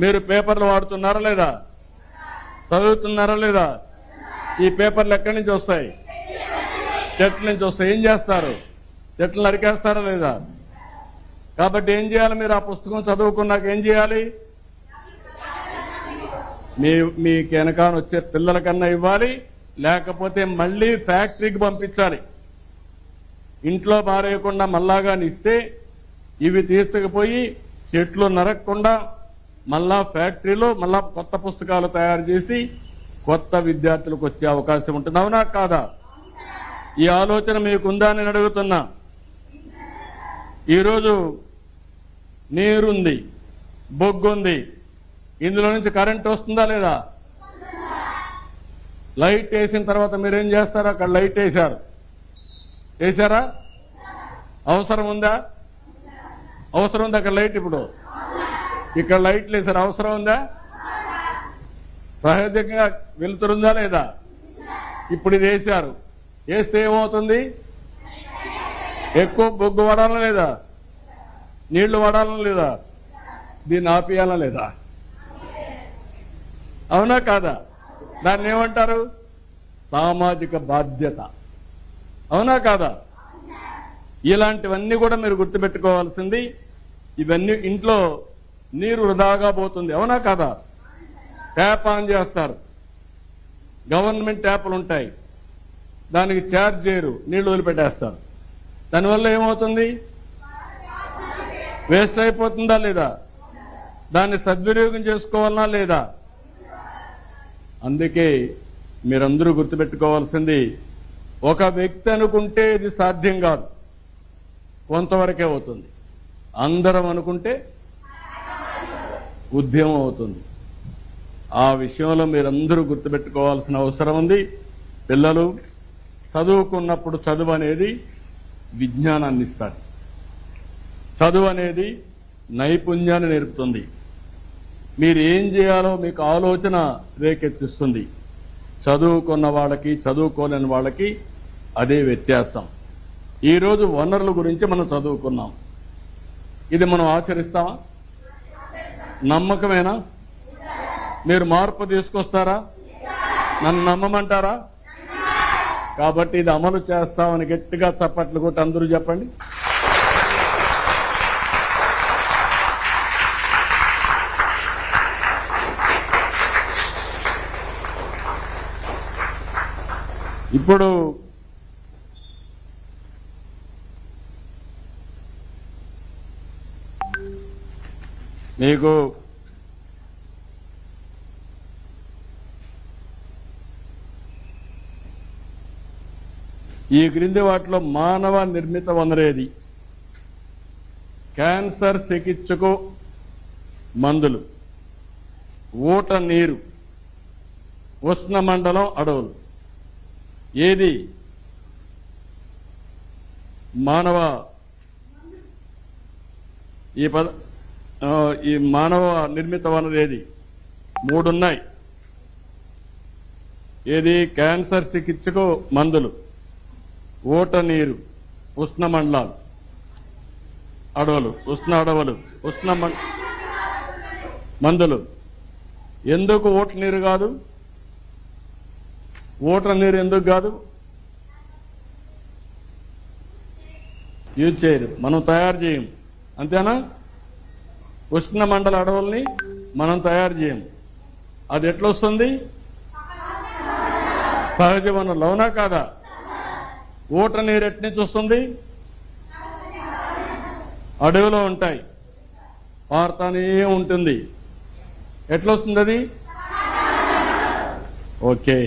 మీరు పేపర్లు వాడుతున్నారా లేదా? చదువుతున్నారా లేదా? ఈ పేపర్లు ఎక్కడి నుంచి వస్తాయి? చెట్ల నుంచి వస్తాయి. ఏం చేస్తారు? చెట్లు నరికేస్తారా లేదా? కాబట్టి ఏం చేయాలి? మీరు ఆ పుస్తకం చదువుకున్నాక ఏం చేయాలి? మీకు వెనకాల వచ్చే పిల్లలకన్నా ఇవ్వాలి, లేకపోతే మళ్ళీ ఫ్యాక్టరీకి పంపించాలి. ఇంట్లో పారేయకుండా మళ్ళాగాని ఇస్తే ఇవి తీసుకుపోయి చెట్లు నరకకుండా మళ్ళా ఫ్యాక్టరీలో మళ్ళా కొత్త పుస్తకాలు తయారు చేసి కొత్త విద్యార్థులకు వచ్చే అవకాశం ఉంటుంది. అవునా కాదా? ఈ ఆలోచన మీకుందా అని అడుగుతున్నా. ఈరోజు నీరుంది, బొగ్గుంది, ఇందులో నుంచి కరెంట్ వస్తుందా లేదా? లైట్ వేసిన తర్వాత మీరేం చేస్తారు? అక్కడ లైట్ వేశారా? అవసరం ఉందా? అవసరం ఉంది అక్కడ లైట్. ఇప్పుడు ఇక్కడ లైట్లు వేసారు, అవసరం ఉందా? సహజంగా వెలుతురుందా లేదా? ఇప్పుడు ఇది వేశారు, వేస్తే ఏమవుతుంది? ఎక్కువ బొగ్గు వాడాలా లేదా? నీళ్లు వాడాలా లేదా? దీన్ని ఆపేయాలా లేదా? అవునా కాదా? దాన్ని ఏమంటారు? సామాజిక బాధ్యత. అవునా కాదా? ఇలాంటివన్నీ కూడా మీరు గుర్తుపెట్టుకోవాల్సింది. ఇవన్నీ ఇంట్లో నీరు వృధాగా పోతుంది. అవునా కాదా? ట్యాప్ ఆన్ చేస్తారు, గవర్నమెంట్ ట్యాపులు ఉంటాయి, దానికి ఛార్జ్ చేయరు, నీళ్లు వదిలిపెట్టేస్తారు. దానివల్ల ఏమవుతుంది? వేస్ట్ అయిపోతుందా లేదా? దాన్ని సద్వినియోగం చేసుకోవాలనా లేదా? అందుకే మీరందరూ గుర్తుపెట్టుకోవాల్సింది, ఒక వ్యక్తి అనుకుంటే ఇది సాధ్యం కాదు, కొంతవరకే అవుతుంది. అందరం అనుకుంటే ఉద్యమం అవుతుంది. ఆ విషయంలో మీరందరూ గుర్తుపెట్టుకోవాల్సిన అవసరం ఉంది. పిల్లలు చదువుకున్నప్పుడు చదువు అనేది విజ్ఞానాన్ని ఇస్తారు. చదువు అనేది నైపుణ్యాన్ని నేర్పుతుంది. మీరు ఏం చేయాలో మీకు ఆలోచన రేకెత్తిస్తుంది. చదువుకున్న వాళ్ళకి చదువుకోలేని వాళ్ళకి అదే వ్యత్యాసం. ఈరోజు వనరుల గురించి మనం చదువుకున్నాం. ఇది మనం ఆచరిస్తామా? నమ్మకమేనా? మీరు మార్పు తీసుకొస్తారా? నన్ను నమ్మమంటారా? కాబట్టి ఇది అమలు చేస్తామని గట్టిగా చప్పట్లు కొట్టి అందరూ చెప్పండి. ఇప్పుడు మీకు ఈ క్రింది వాటిలో మానవ నిర్మిత వనరేది? క్యాన్సర్ చికిత్సకు మందులు, ఊట నీరు, ఉష్ణమండలం అడవులు. ఏది మానవ ఈ మానవ నిర్మిత వనరు ఏది? మూడున్నాయి. ఏది? క్యాన్సర్ చికిత్సకు మందులు, ఊట నీరు, ఉష్ణమండలాలు, అడవులు, ఉష్ణ మందులు. ఎందుకు ఊట నీరు కాదు? ఊట నీరు ఎందుకు కాదు? యూజ్ చేయరు, మనం తయారు చేయం, అంతేనా? ఉష్ణమండల అడవుల్ని మనం తయారు చేయం. అది ఎట్లొస్తుంది? సహజ వనరులు. అవునా కాదా? ఊట నీరు ఎట్టి నుంచి వస్తుంది? అడవిలో ఉంటాయి, పారుతానే ఉంటుంది. ఎట్లొస్తుంది అది? ఓకే.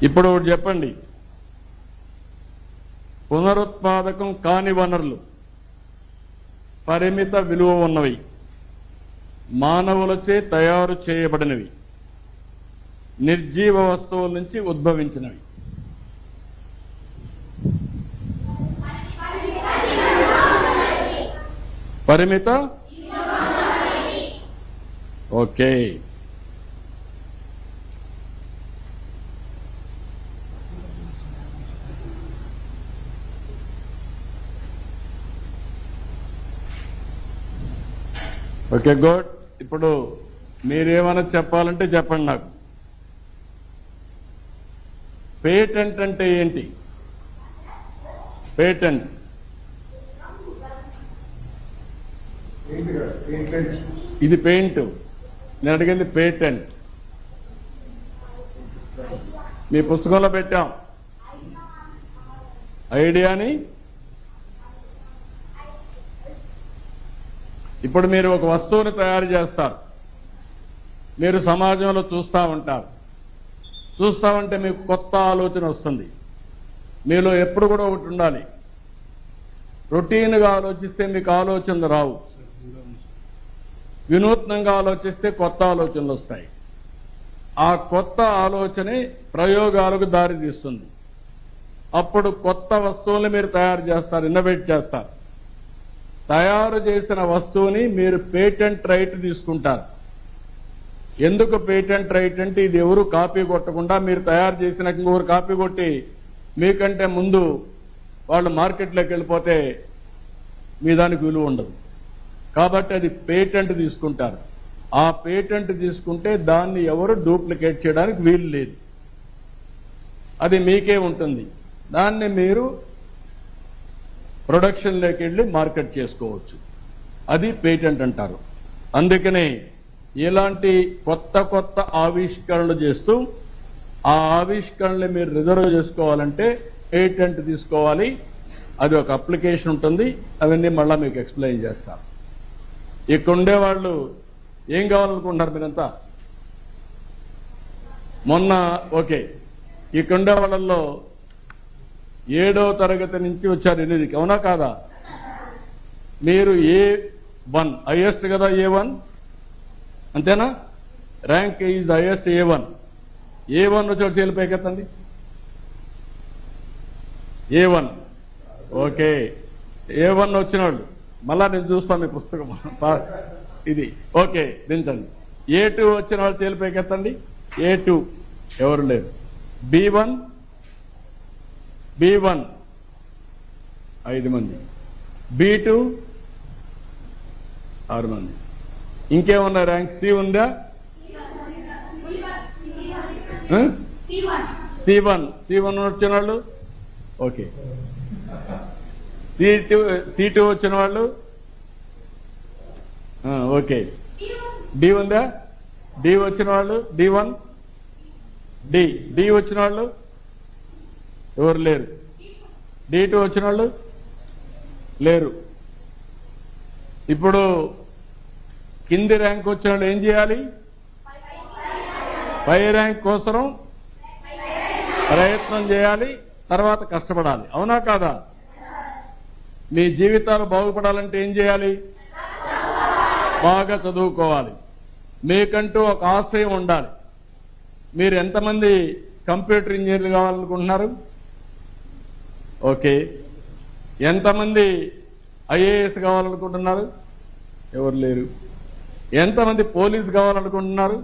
ఇప్పుడు చెప్పండి, పునరుత్పాదకం కాని వనరులు పరిమిత విలువ ఉన్నవి, మానవులచే తయారు చేయబడినవి, నిర్జీవ వస్తువుల నుంచి ఉద్భవించినవి. పరిమిత. ఓకే. Okay good. ఇప్పుడు మీరేమైనా చెప్పాలంటే చెప్పండి నాకు. పేటెంట్ అంటే ఏంటి? పేటెంట్ ఇది పెయింట్, నేను అడిగింది పేటెంట్. మీ పుస్తకంలో పెట్టాం ఐడియాని. ఇప్పుడు మీరు ఒక వస్తువుని తయారు చేస్తారు, మీరు సమాజంలో చూస్తూ ఉంటారు. చూస్తూ ఉంటే మీకు కొత్త ఆలోచన వస్తుంది. మీలో ఎప్పుడు కూడా ఒకటి ఉండాలి, రొటీన్గా ఆలోచిస్తే మీకు ఆలోచనలు రావు, వినూత్నంగా ఆలోచిస్తే కొత్త ఆలోచనలు వస్తాయి. ఆ కొత్త ఆలోచనే ప్రయోగాలకు దారి తీస్తుంది. అప్పుడు కొత్త వస్తువుల్ని మీరు తయారు చేస్తారు, ఇన్నోవేట్ చేస్తారు. తయారు చేసిన వస్తువుని మీరు పేటెంట్ రైట్ తీసుకుంటారు. ఎందుకు పేటెంట్ రైట్ అంటే ఇది ఎవరు కాపీ కొట్టకుండా, మీరు తయారు చేసిన ఇంకొకరు కాపీ కొట్టి మీకంటే ముందు వాళ్ళు మార్కెట్లోకి వెళ్ళిపోతే మీ దానికి విలువ ఉండదు. కాబట్టి అది పేటెంట్ తీసుకుంటారు. ఆ పేటెంట్ తీసుకుంటే దాన్ని ఎవరు డూప్లికేట్ చేయడానికి వీలు లేదు, అది మీకే ఉంటుంది. దాన్ని మీరు ప్రొడక్షన్లోకి వెళ్ళి మార్కెట్ చేసుకోవచ్చు. అది పేటెంట్ అంటారు. అందుకనే ఇలాంటి కొత్త కొత్త ఆవిష్కరణలు చేస్తూ ఆ ఆవిష్కరణలు మీరు రిజర్వ్ చేసుకోవాలంటే పేటెంట్ తీసుకోవాలి. అది ఒక అప్లికేషన్ ఉంటుంది, అవన్నీ మళ్ళా మీకు ఎక్స్ప్లెయిన్ చేస్తారు. ఇక్కడ ఉండేవాళ్ళు ఏం కావాలనుకుంటున్నారు మీరంతా? మొన్న ఓకే, ఇక్కడ ఉండే వాళ్ళల్లో 7వ తరగతి నుంచి వచ్చారు 8కి, అవునా కాదా? మీరు A1 హైయెస్ట్ కదా, A1 అంతేనా? Rank is highest A1. A1 వచ్చాడు, చేలు పైకెత్తండి. A1 okay. A1 వచ్చిన వాళ్ళు మళ్ళా నేను చూస్తాను మీ పుస్తకం ఇది. ఓకే, దించండి. A2 వచ్చిన వాళ్ళు చేలు పైకెత్తండి. A2 ఎవరు లేరు. B1 5 మంది, B2 6 మంది. ఇంకేమన్నా ర్యాంక్ C ఉందా? C1 వచ్చిన వాళ్ళు ఓకే. C2 వచ్చిన వాళ్ళు ఓకే. D ఉందా? D వచ్చిన వాళ్ళు D1 D వచ్చిన వాళ్ళు ఎవరు లేరు. D2 వచ్చిన వాళ్ళు లేరు. ఇప్పుడు కింది ర్యాంక్ వచ్చిన వాళ్ళు ఏం చేయాలి? పై ర్యాంక్ కోసం ప్రయత్నం చేయాలి, తర్వాత కష్టపడాలి, అవునా కాదా? మీ జీవితాలు బాగుపడాలంటే ఏం చేయాలి? బాగా చదువుకోవాలి. మీకంటూ ఒక ఆశయం ఉండాలి. మీరు ఎంతమంది కంప్యూటర్ ఇంజనీర్లు కావాలనుకుంటున్నారు? ఓకే. ఎంతమంది ఐఏఎస్ కావాలనుకుంటున్నారు? ఎవరు లేరు. ఎంతమంది పోలీసు కావాలనుకుంటున్నారు?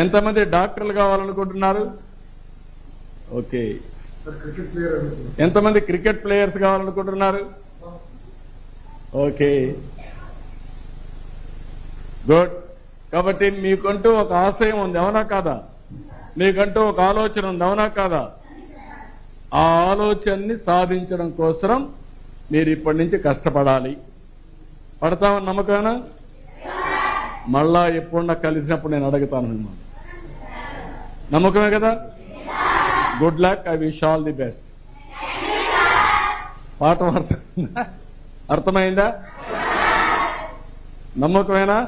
ఎంతమంది డాక్టర్లు కావాలనుకుంటున్నారు? ఓకే. ఎంతమంది క్రికెట్ ప్లేయర్స్ కావాలనుకుంటున్నారు? Okay, good. కాబట్టి మీకంటూ ఒక ఆశయం ఉంది, అవునా కాదా? మీకంటూ ఒక ఆలోచన ఉంది, అవునా కాదా? ఆ ఆలోచనని సాధించడం కోసం మీరు ఇప్పటి నుంచి కష్టపడాలి. పడతామని నమ్మకమేనా? మళ్ళా ఎప్పుడున్నా కలిసినప్పుడు నేను అడుగుతాను మిమ్మల్ని. నమ్మకమే కదా? Good luck, I wish all the best. పాఠం అర్థమైందా? నమ్మకమేనా?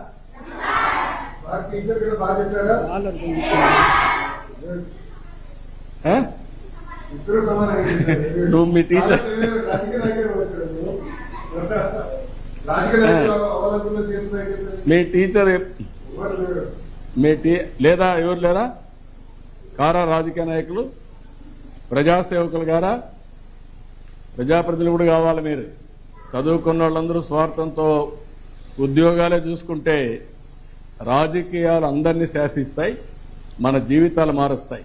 నువ్వు మీ టీచర్ లేదా ఎవరు లేరా? కారా రాజకీయ నాయకులు, ప్రజాసేవకులు గారా? ప్రజాప్రతినిధులు కూడా కావాలి. మీరు చదువుకున్న వాళ్ళందరూ స్వార్థంతో ఉద్యోగాలే చూసుకుంటే రాజకీయాలు అందరినీ శాసిస్తాయి, మన జీవితాలు మారుస్తాయి.